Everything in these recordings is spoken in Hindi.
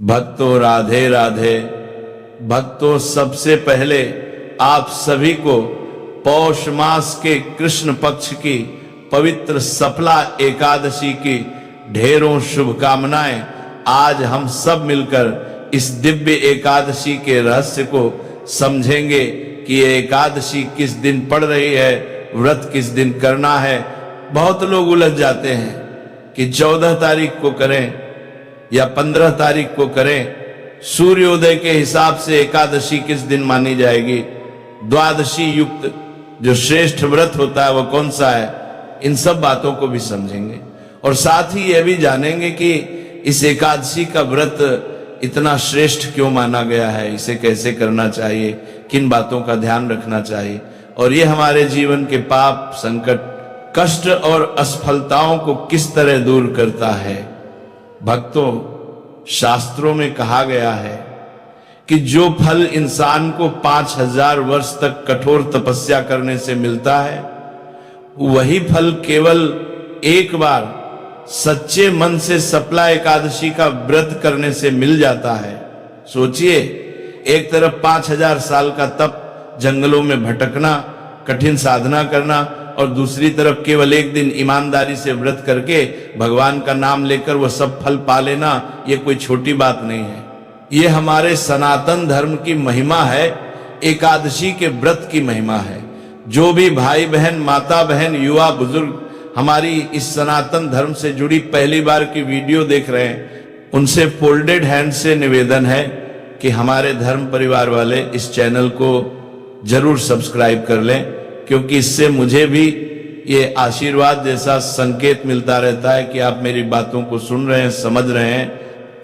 भक्तों राधे राधे। भक्तों सबसे पहले आप सभी को पौष मास के कृष्ण पक्ष की पवित्र सफला एकादशी की ढेरों शुभकामनाएं। आज हम सब मिलकर इस दिव्य एकादशी के रहस्य को समझेंगे कि ये एकादशी किस दिन पड़ रही है, व्रत किस दिन करना है। बहुत लोग उलझ जाते हैं कि 14 तारीख को करें या 15 तारीख को करें। सूर्योदय के हिसाब से एकादशी किस दिन मानी जाएगी, द्वादशी युक्त जो श्रेष्ठ व्रत होता है वो कौन सा है, इन सब बातों को भी समझेंगे। और साथ ही यह भी जानेंगे कि इस एकादशी का व्रत इतना श्रेष्ठ क्यों माना गया है, इसे कैसे करना चाहिए, किन बातों का ध्यान रखना चाहिए, और ये हमारे जीवन के पाप, संकट, कष्ट और असफलताओं को किस तरह दूर करता है। भक्तों, शास्त्रों में कहा गया है कि जो फल इंसान को 5000 वर्ष तक कठोर तपस्या करने से मिलता है, वही फल केवल एक बार सच्चे मन से सफला एकादशी का व्रत करने से मिल जाता है। सोचिए, एक तरफ 5000 साल का तप, जंगलों में भटकना, कठिन साधना करना, और दूसरी तरफ केवल एक दिन ईमानदारी से व्रत करके भगवान का नाम लेकर वह सब फल पा लेना, ये कोई छोटी बात नहीं है। ये हमारे सनातन धर्म की महिमा है, एकादशी के व्रत की महिमा है। जो भी भाई बहन, माता बहन, युवा बुजुर्ग हमारी इस सनातन धर्म से जुड़ी पहली बार की वीडियो देख रहे हैं, उनसे फोल्डेड हैंड से निवेदन है कि हमारे धर्म परिवार वाले इस चैनल को जरूर सब्सक्राइब कर लें, क्योंकि इससे मुझे भी ये आशीर्वाद जैसा संकेत मिलता रहता है कि आप मेरी बातों को सुन रहे हैं, समझ रहे हैं,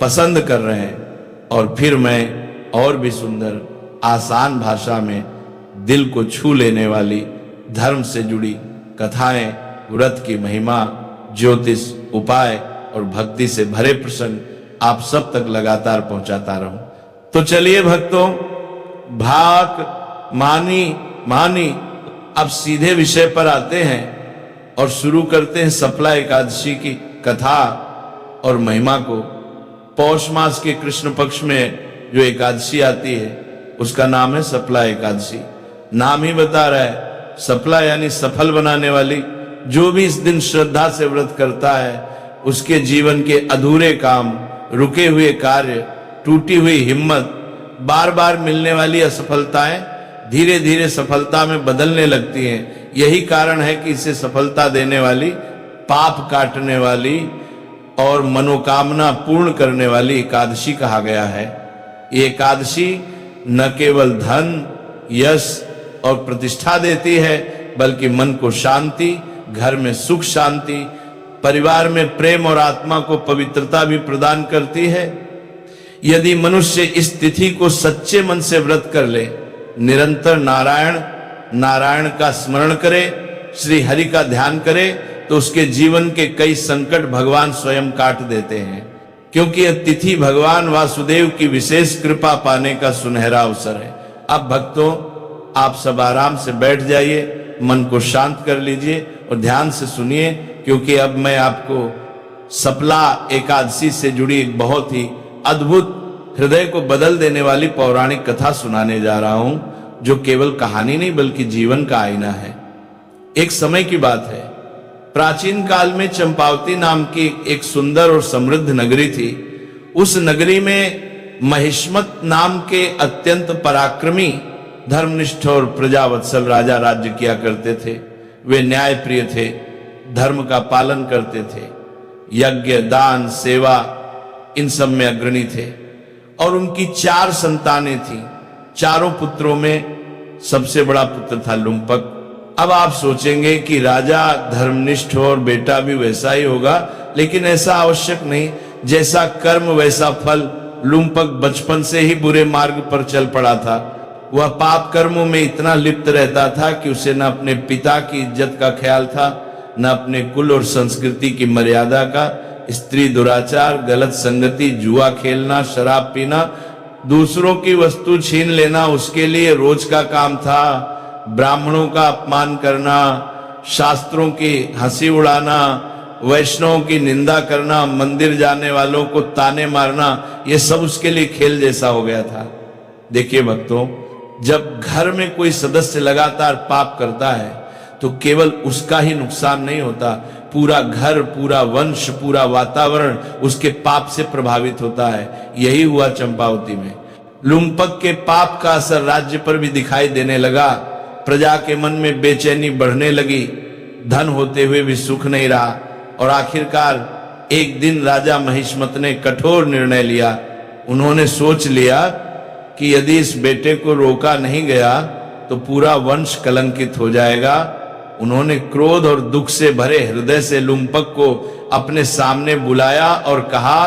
पसंद कर रहे हैं, और फिर मैं और भी सुंदर आसान भाषा में दिल को छू लेने वाली धर्म से जुड़ी कथाएं, व्रत की महिमा, ज्योतिष, उपाय और भक्ति से भरे प्रसंग आप सब तक लगातार पहुंचाता रहूं। तो चलिए भक्तों, भाक मानी मानी, अब सीधे विषय पर आते हैं और शुरू करते हैं सफला एकादशी की कथा और महिमा को। पौष मास के कृष्ण पक्ष में जो एकादशी आती है उसका नाम है सफला एकादशी। नाम ही बता रहा है, सफला यानी सफल बनाने वाली। जो भी इस दिन श्रद्धा से व्रत करता है उसके जीवन के अधूरे काम, रुके हुए कार्य, टूटी हुई हिम्मत, बार बार मिलने वाली असफलताएं धीरे धीरे सफलता में बदलने लगती हैं। यही कारण है कि इसे सफलता देने वाली, पाप काटने वाली और मनोकामना पूर्ण करने वाली एकादशी कहा गया है। ये एकादशी न केवल धन, यश और प्रतिष्ठा देती है, बल्कि मन को शांति, घर में सुख शांति, परिवार में प्रेम और आत्मा को पवित्रता भी प्रदान करती है। यदि मनुष्य इस तिथि को सच्चे मन से व्रत कर ले, निरंतर नारायण का स्मरण करे, श्री हरि का ध्यान करे, तो उसके जीवन के कई संकट भगवान स्वयं काट देते हैं। क्योंकि यह तिथि भगवान वासुदेव की विशेष कृपा पाने का सुनहरा अवसर है। अब भक्तों, आप सब आराम से बैठ जाइए, मन को शांत कर लीजिए और ध्यान से सुनिए, क्योंकि अब मैं आपको सफला एकादशी से जुड़ी एक बहुत ही अद्भुत, हृदय को बदल देने वाली पौराणिक कथा सुनाने जा रहा हूं, जो केवल कहानी नहीं बल्कि जीवन का आईना है। एक समय की बात है, प्राचीन काल में चंपावती नाम की एक सुंदर और समृद्ध नगरी थी। उस नगरी में महिष्मत नाम के अत्यंत पराक्रमी, धर्मनिष्ठ और प्रजावत्सल राजा राज्य किया करते थे। वे न्याय प्रिय थे, धर्म का पालन करते थे, यज्ञ, दान, सेवा इन सब में अग्रणी थे, और उनकी 4 संतानें थीं। चारों पुत्रों में सबसे बड़ा पुत्र था लुम्पक। अब आप सोचेंगे कि राजा धर्मनिष्ठ हो और बेटा भी वैसा ही होगा, लेकिन ऐसा आवश्यक नहीं। जैसा कर्म वैसा फल। लुम्पक बचपन से ही बुरे मार्ग पर चल पड़ा था। वह पाप कर्मों में इतना लिप्त रहता था कि उसे न अपने पिता की इज्जत का ख्याल था, न अपने कुल और संस्कृति की मर्यादा का। स्त्री दुराचार, गलत संगति, जुआ खेलना, शराब पीना, दूसरों की वस्तु छीन लेना उसके लिए रोज का काम था। ब्राह्मणों का अपमान करना, शास्त्रों की हंसी उड़ाना, वैष्णवों की निंदा करना, मंदिर जाने वालों को ताने मारना, ये सब उसके लिए खेल जैसा हो गया था। देखिए भक्तों, जब घर में कोई सदस्य लगातार पाप करता है तो केवल उसका ही नुकसान नहीं होता, पूरा घर, पूरा वंश, पूरा वातावरण उसके पाप से प्रभावित होता है। यही हुआ चंपावती में। लुम्पक के पाप का असर राज्य पर भी दिखाई देने लगा। प्रजा के मन में बेचैनी बढ़ने लगी, धन होते हुए भी सुख नहीं रहा, और आखिरकार एक दिन राजा महिष्मत ने कठोर निर्णय लिया। उन्होंने सोच लिया कि यदि इस बेटे को रोका नहीं गया तो पूरा वंश कलंकित हो जाएगा। उन्होंने क्रोध और दुख से भरे हृदय से लुम्पक को अपने सामने बुलाया और कहा,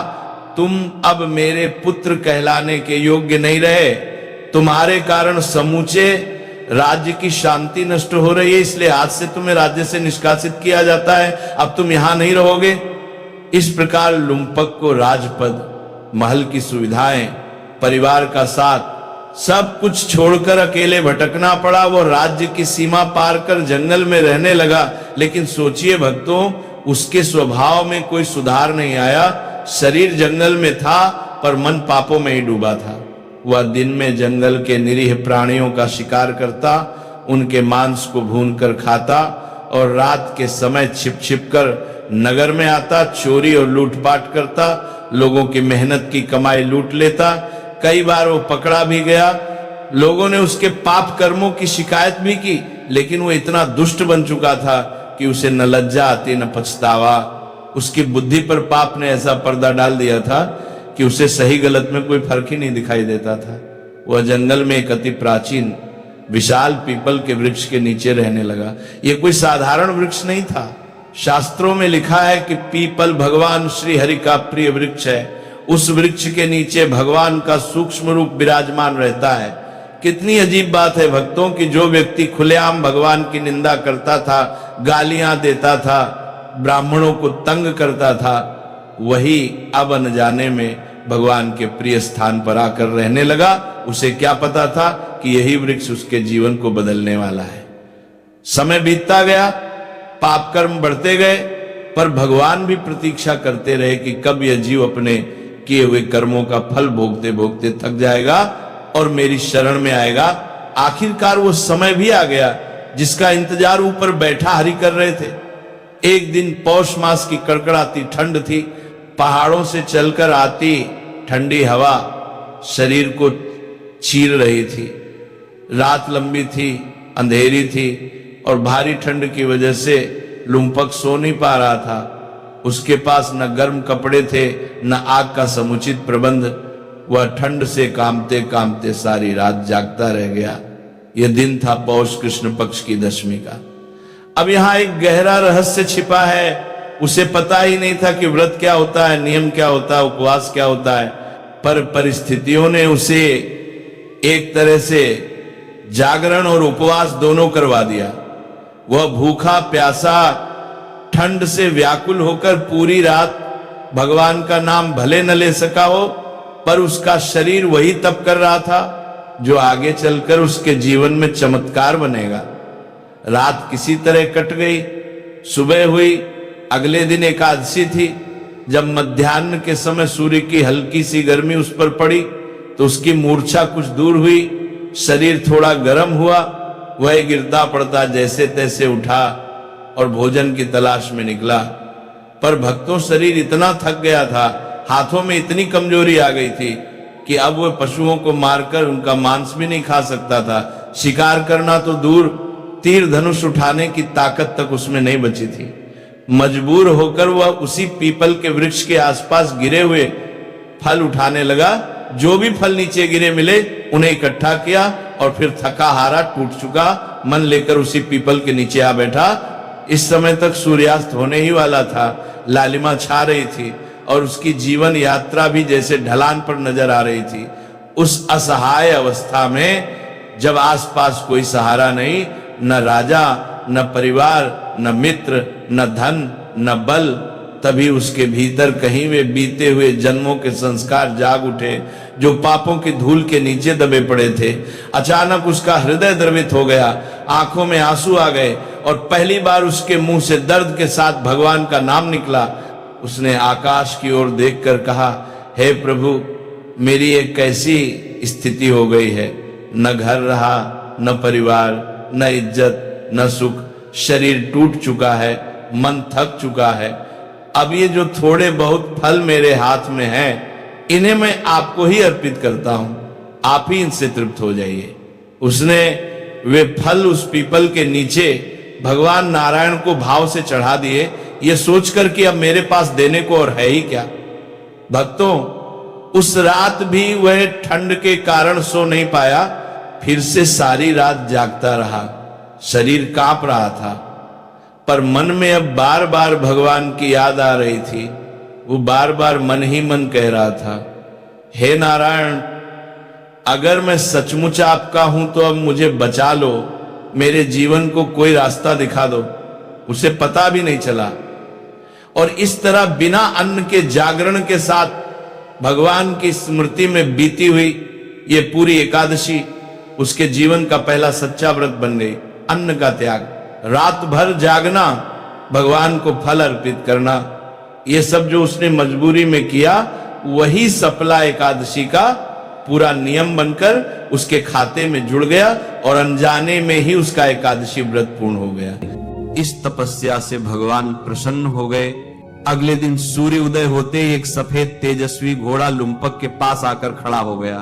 तुम अब मेरे पुत्र कहलाने के योग्य नहीं रहे। तुम्हारे कारण समूचे राज्य की शांति नष्ट हो रही है, इसलिए आज से तुम्हें राज्य से निष्कासित किया जाता है। अब तुम यहां नहीं रहोगे। इस प्रकार लुम्पक को राजपद, महल की सुविधाएं, परिवार का साथ, सब कुछ छोड़कर अकेले भटकना पड़ा। वो राज्य की सीमा पार कर जंगल में रहने लगा। लेकिन सोचिए भक्तों, उसके स्वभाव में कोई सुधार नहीं आया। शरीर जंगल में था पर मन पापों में ही डूबा था। वह दिन में जंगल के निरीह प्राणियों का शिकार करता, उनके मांस को भूनकर खाता, और रात के समय छिप छिप कर नगर में आता, चोरी और लूटपाट करता, लोगों की मेहनत की कमाई लूट लेता। कई बार वो पकड़ा भी गया। लोगों ने उसके पाप कर्मों की शिकायत भी की, लेकिन वो इतना दुष्ट बन चुका था कि उसे न लज्जा आती न पछतावा। उसकी बुद्धि पर पाप ने ऐसा पर्दा डाल दिया था कि उसे सही गलत में कोई फर्क ही नहीं दिखाई देता था। वह जंगल में एक अति प्राचीन विशाल पीपल के वृक्ष के नीचे रहने लगा। यह कोई साधारण वृक्ष नहीं था। शास्त्रों में लिखा है कि पीपल भगवान श्री हरि का प्रिय वृक्ष है। उस वृक्ष के नीचे भगवान का सूक्ष्म रूप विराजमान रहता है। कितनी अजीब बात है भक्तों कि जो व्यक्ति खुलेआम भगवान की निंदा करता था, गालियां देता था, ब्राह्मणों को तंग करता था, वही अब अनजाने में भगवान के प्रिय स्थान पर आकर रहने लगा। उसे क्या पता था कि यही वृक्ष उसके जीवन को बदलने वाला है। समय बीतता गया, पाप कर्म बढ़ते गए, पर भगवान भी प्रतीक्षा करते रहे कि कब यह जीव अपने किए हुए कर्मों का फल भोगते भोगते थक जाएगा और मेरी शरण में आएगा। आखिरकार वो समय भी आ गया जिसका इंतजार ऊपर बैठा हरि कर रहे थे। एक दिन पौष मास की कड़कड़ाती ठंड थी। पहाड़ों से चलकर आती ठंडी हवा शरीर को चीर रही थी। रात लंबी थी, अंधेरी थी, और भारी ठंड की वजह से लुम्पक सो नहीं पा रहा था। उसके पास न गर्म कपड़े थे, न आग का समुचित प्रबंध। वह ठंड से कांपते कांपते सारी रात जागता रह गया। यह दिन था पौष कृष्ण पक्ष की दशमी का। अब यहां एक गहरा रहस्य छिपा है। उसे पता ही नहीं था कि व्रत क्या होता है, नियम क्या होता है, उपवास क्या होता है, पर परिस्थितियों ने उसे एक तरह से जागरण और उपवास दोनों करवा दिया। वह भूखा प्यासा ठंड से व्याकुल होकर पूरी रात भगवान का नाम भले न ले सका हो, पर उसका शरीर वही तप कर रहा था जो आगे चलकर उसके जीवन में चमत्कार बनेगा। रात किसी तरह कट गई। सुबह हुई, अगले दिन एकादशी थी। जब मध्याह्न के समय सूर्य की हल्की सी गर्मी उस पर पड़ी तो उसकी मूर्छा कुछ दूर हुई, शरीर थोड़ा गर्म हुआ। वह गिरता पड़ता जैसे तैसे उठा और भोजन की तलाश में निकला। पर भक्तों, शरीर इतना थक गया था, हाथों में इतनी कमजोरी आ गई थी कि अब वह पशुओं को मारकर उनका मांस भी नहीं खा सकता था। शिकार करना तो दूर, तीर धनुष उठाने की ताकत तक उसमें नहीं बची थी। मजबूर होकर वह उसी पीपल के वृक्ष के आसपास गिरे हुए फल उठाने लगा। जो भी फल नीचे गिरे मिले उन्हें इकट्ठा किया और फिर थका हारा टूट चुका मन लेकर उसी पीपल के नीचे आ बैठा। इस समय तक सूर्यास्त होने ही वाला था। लालिमा छा रही थी और उसकी जीवन यात्रा भी जैसे ढलान पर नजर आ रही थी। उस असहाय अवस्था में जब आसपास कोई सहारा नहीं, न राजा, न परिवार, न मित्र, न धन, न बल, तभी उसके भीतर कहीं वे बीते हुए जन्मों के संस्कार जाग उठे, जो पापों की धूल के नीचे दबे पड़े थे। अचानक उसका हृदय द्रवित हो गया, आंखों में आंसू आ गए और पहली बार उसके मुंह से दर्द के साथ भगवान का नाम निकला। उसने आकाश की ओर देखकर कहा, हे प्रभु, मेरी एक कैसी स्थिति हो गई है। न घर रहा, न परिवार, न इज्जत, न सुख। शरीर टूट चुका है, मन थक चुका है। अब ये जो थोड़े बहुत फल मेरे हाथ में हैं, इन्हें मैं आपको ही अर्पित करता हूं, आप ही इनसे तृप्त हो जाइए। उसने वे फल उस पीपल के नीचे भगवान नारायण को भाव से चढ़ा दिए, ये सोचकर कि अब मेरे पास देने को और है ही क्या। भक्तों, उस रात भी वह ठंड के कारण सो नहीं पाया, फिर से सारी रात जागता रहा। शरीर कांप रहा था, पर मन में अब बार बार भगवान की याद आ रही थी। वो बार बार मन ही मन कह रहा था, हे नारायण, अगर मैं सचमुच आपका हूं तो अब मुझे बचा लो, मेरे जीवन को कोई रास्ता दिखा दो। उसे पता भी नहीं चला। और इस तरह बिना अन्न के जागरण के साथ भगवान की स्मृति में बीती हुई ये पूरी एकादशी उसके जीवन का पहला सच्चा व्रत बन गई। अन्न का त्याग, रात भर जागना, भगवान को फल अर्पित करना, ये सब जो उसने मजबूरी में किया, वही सफला एकादशी का पूरा नियम बनकर उसके खाते में जुड़ गया और अनजाने में ही उसका एकादशी व्रत पूर्ण हो गया। इस तपस्या से भगवान प्रसन्न हो गए। अगले दिन सूर्य उदय होते ही एक सफेद तेजस्वी घोड़ा लुम्पक के पास आकर खड़ा हो गया।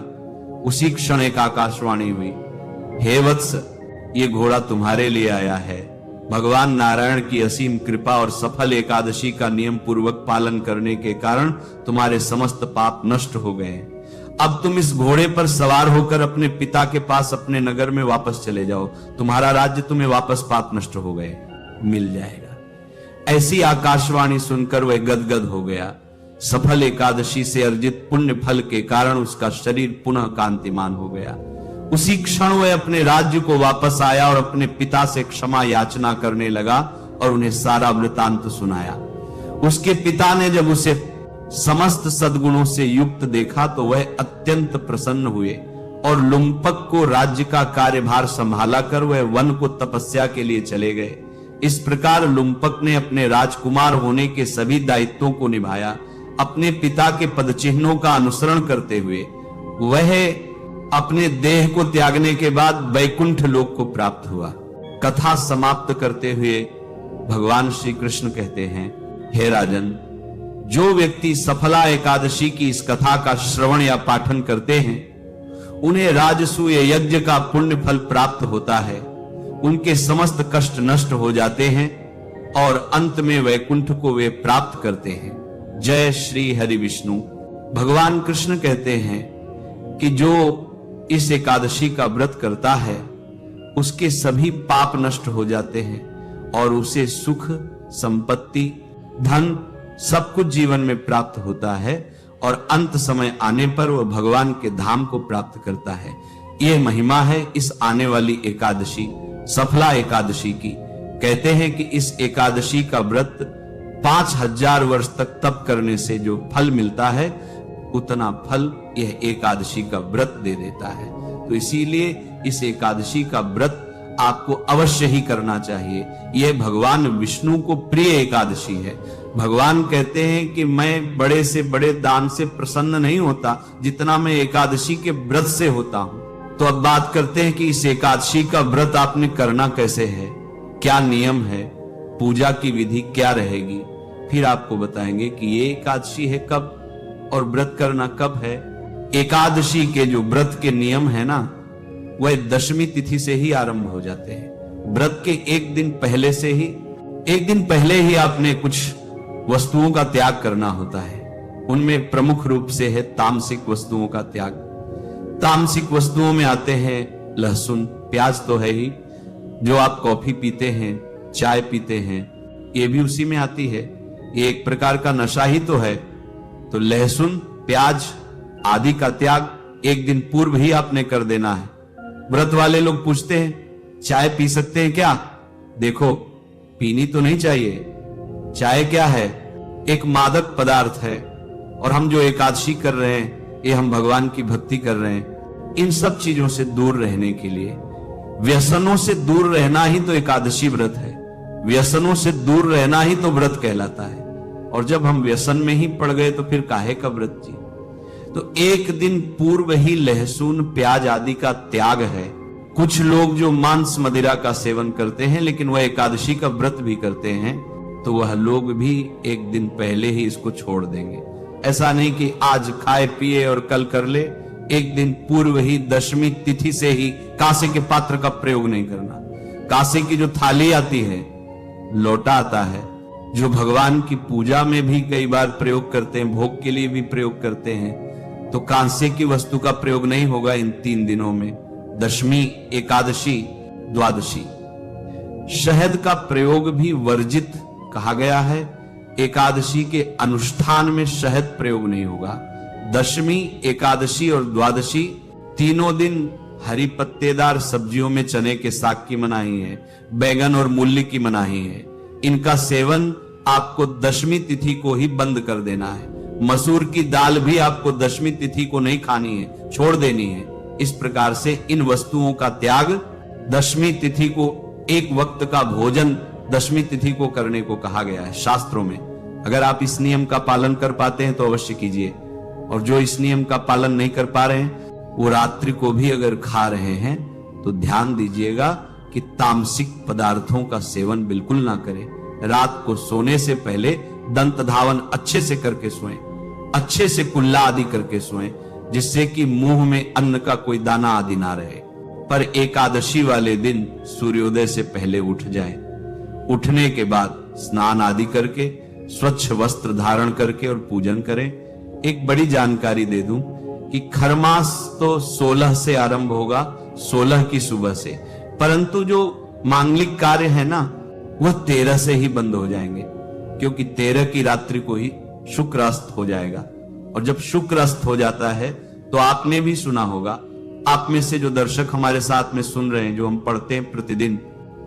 उसी क्षण एक आकाशवाणी हुई, हे वत्स, ये घोड़ा तुम्हारे लिए आया है। भगवान नारायण की असीम कृपा और सफल एकादशी का नियम पूर्वक पालन करने के कारण तुम्हारे समस्त पाप नष्ट हो गए। अब तुम इस घोड़े पर सवार होकर अपने पिता के पास अपने नगर में वापस चले जाओ। तुम्हारा राज्य तुम्हें वापस पाप नष्ट हो गए मिल जाएगा। ऐसी आकाशवाणी सुनकर वह गदगद हो गया। सफल एकादशी से अर्जित पुण्य फल के कारण उसका शरीर पुनः कांतिमान हो गया। उसी क्षण वह अपने राज्य को वापस आया और अपने पिता से क्षमा याचना करने लगा और उन्हें सारा वृतांत सुनाया। उसके पिता ने जब उसे समस्त सद्गुणों से युक्त देखा तो वह अत्यंत प्रसन्न हुए और लुम्पक को राज्य का कार्यभार संभाला कर वह वन को तपस्या के लिए चले गए। इस प्रकार लुम्पक ने अपने राजकुमार होने के सभी दायित्वों को निभाया। अपने पिता के पदचिन्हों का अनुसरण करते हुए वह अपने देह को त्यागने के बाद वैकुंठ लोक को प्राप्त हुआ। कथा समाप्त करते हुए भगवान श्री कृष्ण कहते हैं, हे राजन, जो व्यक्ति सफला एकादशी की इस कथा का श्रवण या पाठन करते हैं, उन्हें राजसूय यज्ञ का पुण्य फल प्राप्त होता है। उनके समस्त कष्ट नष्ट हो जाते हैं और अंत में वैकुंठ को वे प्राप्त करते हैं। जय श्री हरि विष्णु। भगवान कृष्ण कहते हैं कि जो इस एकादशी का व्रत करता है, उसके सभी पाप नष्ट हो जाते हैं और उसे सुख, संपत्ति, धन सब कुछ जीवन में प्राप्त होता है और अंत समय आने पर वह भगवान के धाम को प्राप्त करता है। यह महिमा है इस आने वाली एकादशी, सफला एकादशी की। कहते हैं कि इस एकादशी का व्रत 5000 वर्ष तक तप करने से जो फल मिलता है, उतना फल यह एकादशी का व्रत दे देता है। तो इसीलिए इस एकादशी का व्रत आपको अवश्य ही करना चाहिए। यह भगवान विष्णु को प्रिय एकादशी है। भगवान कहते हैं कि मैं बड़े से बड़े दान से प्रसन्न नहीं होता जितना मैं एकादशी के व्रत से होता हूं। तो अब बात करते हैं कि इस एकादशी का व्रत आपने करना कैसे है, क्या नियम है, पूजा की विधि क्या रहेगी। फिर आपको बताएंगे कि ये एकादशी है कब और व्रत करना कब है। एकादशी के जो व्रत के नियम है ना, वह दशमी तिथि से ही आरंभ हो जाते हैं। व्रत के एक दिन पहले ही आपने कुछ वस्तुओं का त्याग करना होता है। उनमें प्रमुख रूप से है तामसिक वस्तुओं का त्याग। तामसिक वस्तुओं में आते हैं लहसुन, प्याज तो है ही, जो आप कॉफी पीते हैं, चाय पीते हैं, ये भी उसी में आती है। ये एक प्रकार का नशा ही तो है। तो लहसुन, प्याज आदि का त्याग एक दिन पूर्व ही आपने कर देना है। व्रत वाले लोग पूछते हैं, चाय पी सकते हैं क्या? देखो, पीनी तो नहीं चाहिए। चाय क्या है? एक मादक पदार्थ है, और हम जो एकादशी कर रहे हैं ये हम भगवान की भक्ति कर रहे हैं। इन सब चीजों से दूर रहने के लिए, व्यसनों से दूर रहना ही तो एकादशी व्रत है, व्यसनों से दूर रहना ही तो व्रत कहलाता है। और जब हम व्यसन में ही पड़ गए तो फिर काहे का व्रत जी। तो एक दिन पूर्व ही लहसुन प्याज आदि का त्याग है। कुछ लोग जो मांस मदिरा का सेवन करते हैं लेकिन वह एकादशी का व्रत भी करते हैं, तो वह लोग भी एक दिन पहले ही इसको छोड़ देंगे। ऐसा नहीं कि आज खाए पिए और कल कर ले, एक दिन पूर्व ही दशमी तिथि से ही कांसे के पात्र का प्रयोग नहीं करना। कांसे की जो थाली आती है, लोटा आता है, जो भगवान की पूजा में भी कई बार प्रयोग करते हैं, भोग के लिए भी प्रयोग करते हैं, तो कांसे की वस्तु का प्रयोग नहीं होगा इन 3 दिनों में, दशमी, एकादशी, द्वादशी। शहद का प्रयोग भी वर्जित कहा गया है। एकादशी के अनुष्ठान में शहद प्रयोग नहीं होगा। दशमी, एकादशी और द्वादशी तीनों दिन हरी पत्तेदार सब्जियों में चने के साग की मनाही है, बैगन और मूली की मनाही है। इनका सेवन आपको दशमी तिथि को ही बंद कर देना है। मसूर की दाल भी आपको दशमी तिथि को नहीं खानी है, छोड़ देनी है। इस प्रकार से इन वस्तुओं का त्याग, दशमी तिथि को एक वक्त का भोजन दशमी तिथि को करने को कहा गया है शास्त्रों में। अगर आप इस नियम का पालन कर पाते हैं तो अवश्य कीजिए, और जो इस नियम का पालन नहीं कर पा रहे हैं वो रात्रि को भी अगर खा रहे हैं तो ध्यान दीजिएगा कि तामसिक पदार्थों का सेवन बिल्कुल ना करें। रात को सोने से पहले दंत धावन अच्छे से करके सोएं, अच्छे से कुल्ला आदि करके सोएं, जिससे कि मुंह में अन्न का कोई दाना आदि ना रहे। पर एकादशी वाले दिन सूर्योदय से पहले उठ जाए। उठने के बाद स्नान आदि करके स्वच्छ वस्त्र धारण करके और पूजन करें। एक बड़ी जानकारी दे दूं कि खरमास तो 16 से आरंभ होगा, 16 की सुबह से, परंतु जो मांगलिक कार्य है ना वह 13 से ही बंद हो जाएंगे, क्योंकि 13 की रात्रि को ही शुक्र अस्त हो जाएगा। और जब शुक्र अस्त हो जाता है तो आपने भी सुना होगा, आप में से जो दर्शक हमारे साथ में सुन रहे हैं, जो हम पढ़ते हैं प्रतिदिन,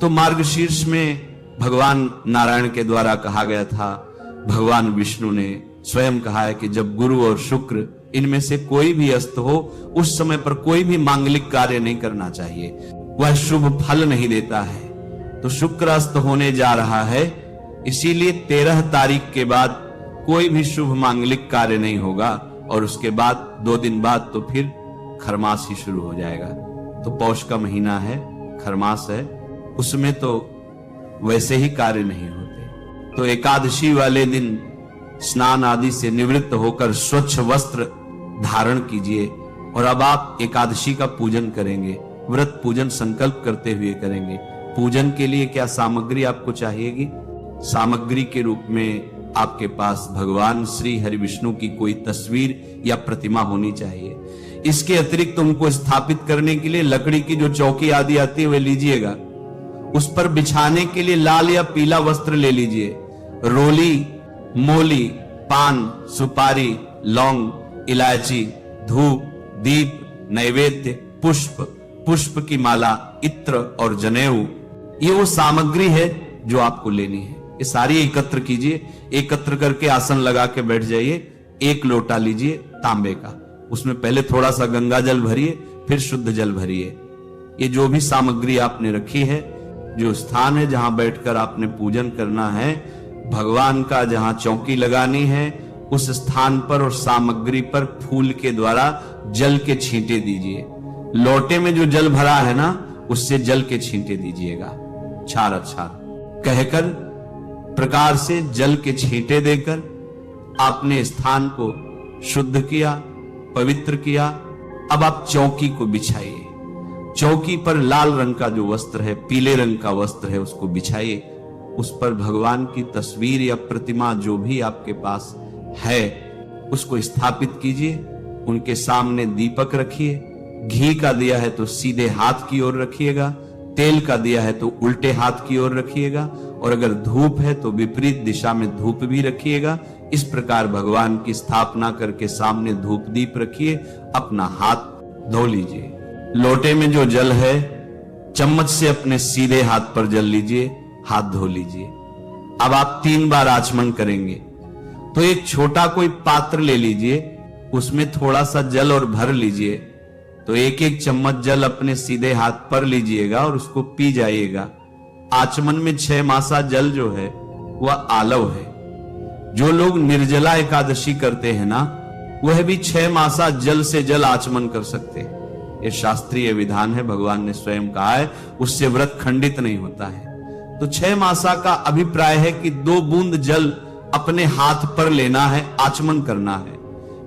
तो मार्गशीर्ष में भगवान नारायण के द्वारा कहा गया था, भगवान विष्णु ने स्वयं कहा है कि जब गुरु और शुक्र इनमें से कोई भी अस्त हो, उस समय पर कोई भी मांगलिक कार्य नहीं करना चाहिए, वह शुभ फल नहीं देता है। तो शुक्र अस्त होने जा रहा है, इसीलिए 13 तारीख के बाद कोई भी शुभ मांगलिक कार्य नहीं होगा, और उसके बाद 2 दिन बाद तो फिर खरमास ही शुरू हो जाएगा। तो पौष का महीना है, खरमास है, उसमें तो वैसे ही कार्य नहीं होते। तो एकादशी वाले दिन स्नान आदि से निवृत्त होकर स्वच्छ वस्त्र धारण कीजिए, और अब आप एकादशी का पूजन करेंगे। व्रत पूजन संकल्प करते हुए करेंगे। पूजन के लिए क्या सामग्री आपको चाहिएगी? सामग्री के रूप में आपके पास भगवान श्री हरि विष्णु की कोई तस्वीर या प्रतिमा होनी चाहिए। इसके अतिरिक्त उनको स्थापित करने के लिए लकड़ी की जो चौकी आदि आती है वह लीजिएगा। उस पर बिछाने के लिए लाल या पीला वस्त्र ले लीजिए। रोली, मोली, पान, सुपारी, लौंग, इलायची, धूप, दीप, नैवेद्य, पुष्प की माला, इत्र और जनेऊ, ये वो सामग्री है जो आपको लेनी है। ये सारी एकत्र कीजिए। एकत्र करके आसन लगा के बैठ जाइए। 1 लोटा लीजिए तांबे का, उसमें पहले थोड़ा सा गंगा जल भरिए, फिर शुद्ध जल भरिए। ये जो भी सामग्री आपने रखी है, जो स्थान है जहां बैठकर आपने पूजन करना है, भगवान का जहां चौकी लगानी है, उस स्थान पर और सामग्री पर फूल के द्वारा जल के छींटे दीजिए। लोटे में जो जल भरा है ना, उससे जल के छींटे दीजिएगा, छार कहकर प्रकार से जल के छींटे देकर आपने स्थान को शुद्ध किया, पवित्र किया। अब आप चौकी को बिछाइए। चौकी पर लाल रंग का जो वस्त्र है, पीले रंग का वस्त्र है, उसको बिछाइए। उस पर भगवान की तस्वीर या प्रतिमा जो भी आपके पास है उसको स्थापित कीजिए। उनके सामने दीपक रखिए। घी का दिया है तो सीधे हाथ की ओर रखिएगा, तेल का दिया है तो उल्टे हाथ की ओर रखिएगा, और अगर धूप है तो विपरीत दिशा में धूप भी रखिएगा। इस प्रकार भगवान की स्थापना करके सामने धूप दीप रखिए। अपना हाथ धो लीजिए। लोटे में जो जल है, चम्मच से अपने सीधे हाथ पर जल लीजिए, हाथ धो लीजिए। अब आप 3 बार आचमन करेंगे। तो एक छोटा कोई पात्र ले लीजिए, उसमें थोड़ा सा जल और भर लीजिए। तो एक एक चम्मच जल अपने सीधे हाथ पर लीजिएगा और उसको पी जाइएगा। आचमन में 6 मासा जल जो है वह आलव है। जो लोग निर्जला एकादशी करते हैं ना, वह भी 6 मासा जल से जल आचमन कर सकते हैं। यह शास्त्रीय विधान है, भगवान ने स्वयं कहा है, उससे व्रत खंडित नहीं होता है। तो 6 मासा का अभिप्राय है कि 2 बूंद जल अपने हाथ पर लेना है, आचमन करना है,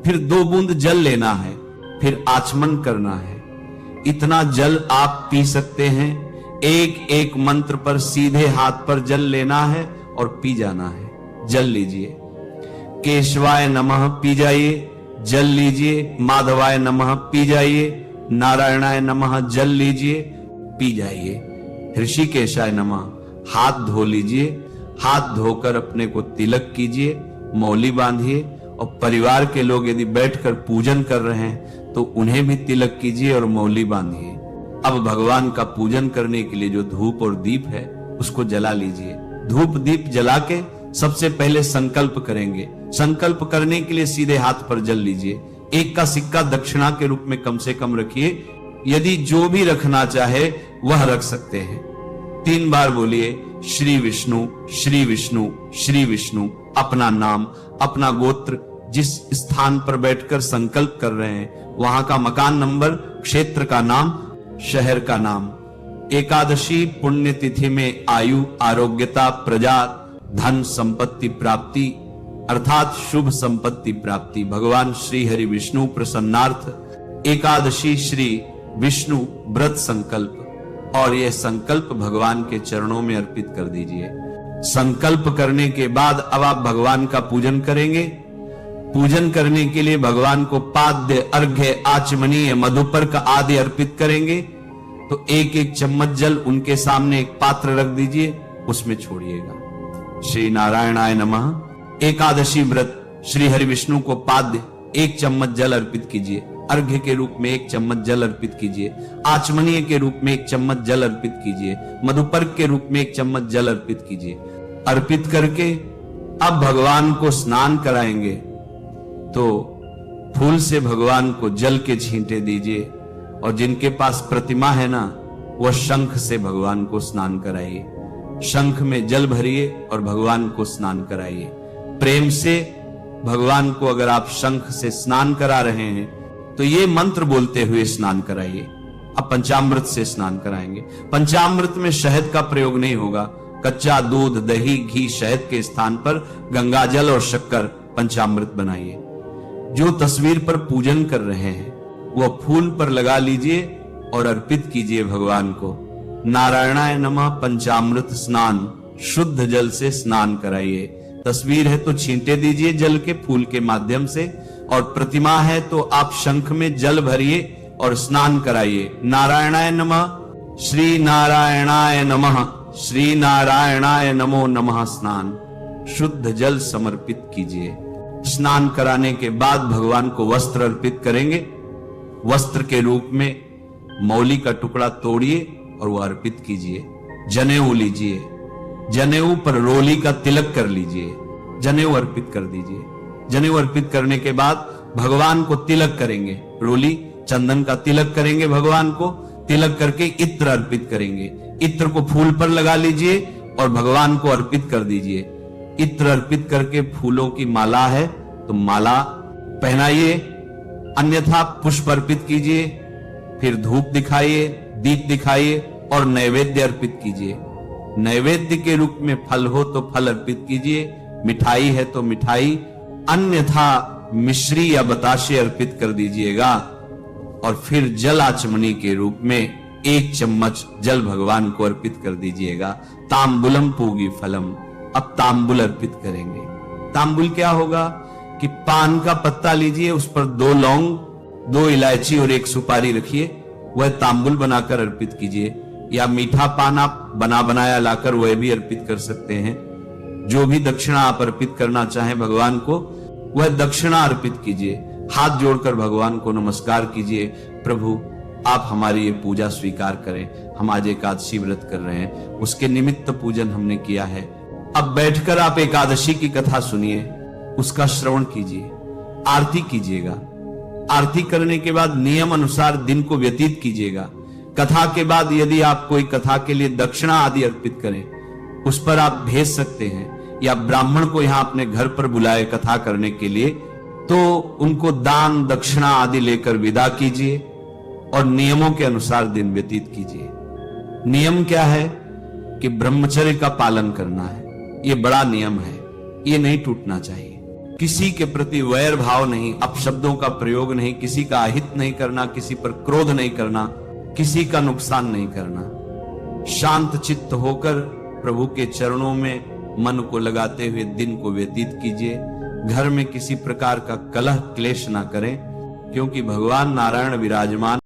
फिर 2 बूंद जल लेना है, फिर आचमन करना है। इतना जल आप पी सकते हैं। एक एक मंत्र पर सीधे हाथ पर जल लेना है और पी जाना है। जल लीजिए, केशवाय नमः पी जाइए, जल लीजिए, माधवाय नमः पी जाइए, नारायणाय नमः जल लीजिए, पी जाइए, ऋषिकेशाय नमः हाथ धो लीजिए। हाथ धोकर अपने को तिलक कीजिए, मौली बांधिए, और परिवार के लोग यदि बैठकर पूजन कर रहे हैं तो उन्हें भी तिलक कीजिए और मौली बांधिए। अब भगवान का पूजन करने के लिए जो धूप और दीप है उसको जला लीजिए। धूप दीप जला के सबसे पहले संकल्प करेंगे। संकल्प करने के लिए सीधे हाथ पर जल लीजिए। 1 का सिक्का दक्षिणा के रूप में कम से कम रखिए। यदि जो भी रखना चाहे वह रख सकते हैं। 3 बार बोलिए श्री विष्णु, श्री विष्णु, श्री विष्णु। अपना नाम, अपना गोत्र, जिस स्थान पर बैठकर संकल्प कर रहे हैं वहां का मकान नंबर, क्षेत्र का नाम, शहर का नाम। एकादशी पुण्यतिथि में आयु, आरोग्यता, प्रजा, धन, संपत्ति प्राप्ति अर्थात शुभ संपत्ति प्राप्ति। भगवान श्री हरि विष्णु प्रसन्नार्थ एकादशी श्री विष्णु व्रत संकल्प, और यह संकल्प भगवान के चरणों में अर्पित कर दीजिए। संकल्प करने के बाद अब आप भगवान का पूजन करेंगे। पूजन करने के लिए भगवान को पाद्य, अर्घ्य, आचमनीय, मधुपर्क आदि अर्पित करेंगे। तो 1 1 चम्मच जल उनके सामने एक पात्र रख दीजिए, उसमें छोड़िएगा। श्री नारायणाय नमः। एकादशी व्रत श्री हरि विष्णु को पाद्य 1 चम्मच जल अर्पित कीजिए, अर्घ्य के रूप में 1 चम्मच जल अर्पित कीजिए, आचमनीय के रूप में 1 चम्मच जल अर्पित कीजिए, मधुपर्क के रूप में 1 चम्मच जल अर्पित कीजिए। अर्पित करके अब भगवान को स्नान कराएंगे तो फूल से भगवान को जल के छींटे दीजिए, और जिनके पास प्रतिमा है ना, वह शंख से भगवान को स्नान कराइए। शंख में जल भरिए और भगवान को स्नान कराइए। प्रेम से भगवान को अगर आप शंख से स्नान करा रहे हैं तो ये मंत्र बोलते हुए स्नान कराइए। अब पंचामृत से स्नान कराएंगे। पंचामृत में शहद का प्रयोग नहीं होगा। कच्चा दूध, दही, घी, शहद के स्थान पर गंगा जल और शक्कर पंचामृत बनाइए। जो तस्वीर पर पूजन कर रहे हैं वह फूल पर लगा लीजिए और अर्पित कीजिए भगवान को। नारायणाय नमः पंचामृत स्नान, शुद्ध जल से स्नान कराइए। तस्वीर है तो छींटे दीजिए जल के फूल के माध्यम से, और प्रतिमा है तो आप शंख में जल भरिए और स्नान कराइए। नारायणाय नमः, श्री नारायणाय नमः, श्री नारायणाय नमो नमः। स्नान शुद्ध जल समर्पित कीजिए। स्नान कराने के बाद भगवान को वस्त्र अर्पित करेंगे। वस्त्र के रूप में मौली का टुकड़ा तोड़िए और वह अर्पित कीजिए। जनेऊ लीजिए, जनेऊ पर रोली का तिलक कर लीजिए, जनेऊ अर्पित कर दीजिए। जनेऊ अर्पित करने के बाद भगवान को तिलक करेंगे। रोली चंदन का तिलक करेंगे भगवान को। तिलक करके इत्र अर्पित करेंगे। इत्र को फूल पर लगा लीजिए और भगवान को अर्पित कर दीजिए। इत्र अर्पित करके फूलों की माला है तो माला पहनाइए, अन्यथा पुष्प अर्पित कीजिए। फिर धूप दिखाइए, दीप दिखाइए और नैवेद्य अर्पित कीजिए। नैवेद्य के रूप में फल हो तो फल अर्पित कीजिए, मिठाई है तो मिठाई, अन्यथा मिश्री या बताशे अर्पित कर दीजिएगा। और फिर जल आचमनी के रूप में 1 चम्मच जल भगवान को अर्पित कर दीजिएगा। तांबुलम पूगी फलम। अब तांबुल अर्पित करेंगे। तांबुल क्या होगा कि पान का पत्ता लीजिए, उस पर 2 लौंग, 2 इलायची और 1 सुपारी रखिए, वह तांबुल बनाकर अर्पित कीजिए। या मीठा पान आप बना बनाया लाकर वह भी अर्पित कर सकते हैं। जो भी दक्षिणा आप अर्पित करना चाहें भगवान को, वह दक्षिणा अर्पित कीजिए। हाथ जोड़कर भगवान को नमस्कार कीजिए, प्रभु आप हमारी ये पूजा स्वीकार करें। हम आज एकादशी व्रत कर रहे हैं, उसके निमित्त पूजन हमने किया है। अब बैठकर आप एकादशी की कथा सुनिए। उसका श्रवण कीजिए, आरती कीजिएगा। आरती करने के बाद नियम अनुसार दिन को व्यतीत कीजिएगा। कथा के बाद यदि आप कोई कथा के लिए दक्षिणा आदि अर्पित करें, उस पर आप भेज सकते हैं, या ब्राह्मण को यहां अपने घर पर बुलाए कथा करने के लिए, तो उनको दान दक्षिणा आदि लेकर विदा कीजिए और नियमों के अनुसार दिन व्यतीत कीजिए। नियम क्या है कि ब्रह्मचर्य का पालन करना है, यह बड़ा नियम है, यह नहीं टूटना चाहिए। किसी के प्रति वैर भाव नहीं, अपशब्दों का प्रयोग नहीं, किसी का अहित नहीं करना, किसी पर क्रोध नहीं करना, किसी का नुकसान नहीं करना। शांत चित्त होकर प्रभु के चरणों में मन को लगाते हुए दिन को व्यतीत कीजिए। घर में किसी प्रकार का कलह क्लेश ना करें, क्योंकि भगवान नारायण विराजमान